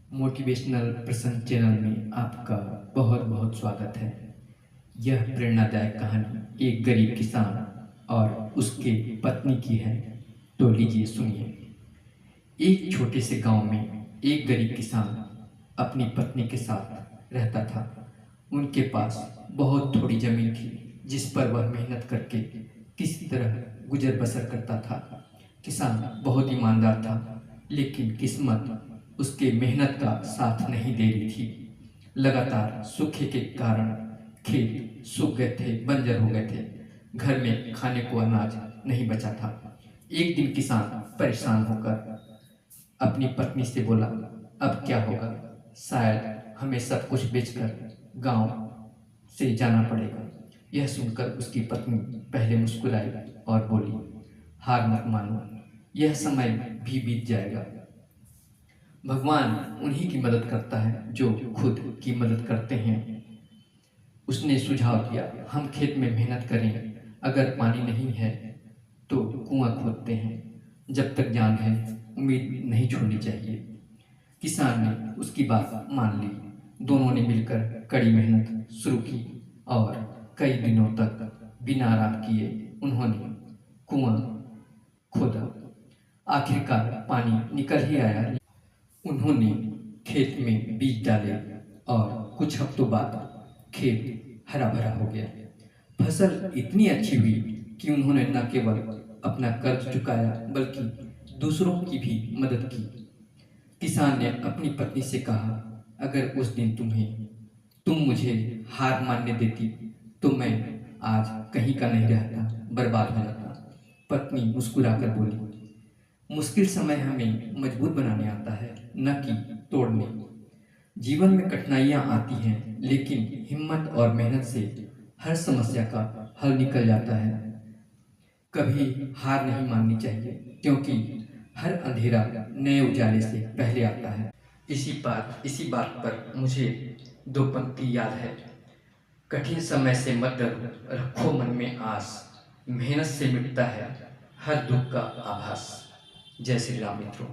Motivational प्रसन्न channel में आपका बहुत बहुत स्वागत है। यह प्रेरणादायक कहानी एक गरीब किसान और उसके पत्नी की है, तो लीजिए सुनिए। एक छोटे से गांव में एक गरीब किसान अपनी पत्नी के साथ रहता था। उनके पास बहुत थोड़ी जमीन थी जिस पर वह मेहनत करके किसी तरह गुजर बसर करता था। किसान बहुत ईमानदार था, लेकिन किस्मत उसके मेहनत का साथ नहीं दे रही थी। लगातार सूखे के कारण खेत सूख गए थे, बंजर हो गए थे। घर में खाने को अनाज नहीं बचा था। एक दिन किसान परेशान होकर अपनी पत्नी से बोला, अब क्या होगा? शायद हमें सब कुछ बेचकर गांव से जाना पड़ेगा। यह सुनकर उसकी पत्नी पहले मुस्कुराई और बोली, हार मत मानो, यह समय भी बीत जाएगा। भगवान उन्हीं की मदद करता है जो खुद की मदद करते हैं। उसने सुझाव दिया, हम खेत में मेहनत करें, अगर पानी नहीं है तो कुआं खोदते हैं। जब तक जान है उम्मीद नहीं छोड़नी चाहिए। किसान ने उसकी बात मान ली। दोनों ने मिलकर कड़ी मेहनत शुरू की और कई दिनों तक बिना आराम किए उन्होंने कुआं खोदा। आखिरकार पानी निकल ही आया। उन्होंने खेत में बीज डाले और कुछ हफ्तों बाद खेत हरा भरा हो गया। फसल इतनी अच्छी हुई कि उन्होंने न केवल अपना कर्ज चुकाया बल्कि दूसरों की भी मदद की। किसान ने अपनी पत्नी से कहा, अगर उस दिन तुम मुझे हार मानने देती तो मैं आज कहीं का नहीं रहता, बर्बाद हो जाता। पत्नी मुस्कुराकर बोली, मुश्किल समय हमें मजबूत बनाने आता है, न कि तोड़ने। जीवन में कठिनाइयां आती हैं, लेकिन हिम्मत और मेहनत से हर समस्या का हल निकल जाता है। कभी हार नहीं माननी चाहिए, क्योंकि हर अंधेरा नए उजाले से पहले आता है। इसी बात पर मुझे दो पंक्ति याद है। कठिन समय से मत डरो, रखो मन में आस, मेहनत से मिटता है हर दुख का आभास। जय श्री राम मित्रों।